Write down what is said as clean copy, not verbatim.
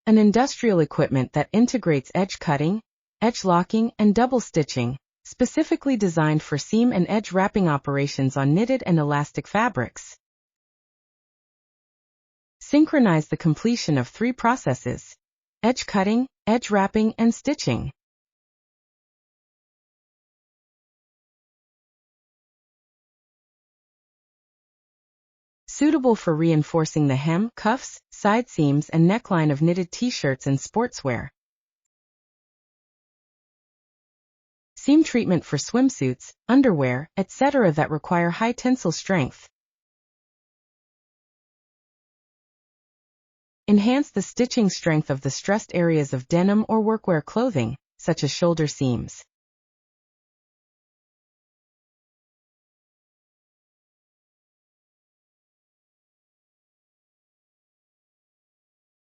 An industrial equipment that integrates edge cutting, edge locking, and double stitching, specifically designed for seam and edge wrapping operations on knitted and elastic fabrics. Synchronize the completion of 3 processes: edge cutting, edge wrapping, and stitching. Suitable for reinforcing the hem, cuffs, side seams, and neckline of knitted t-shirts and sportswear. Seam treatment for swimsuits, underwear, etc. that require high tensile strength. Enhance the stitching strength of the stressed areas of denim or workwear clothing, such as shoulder seams.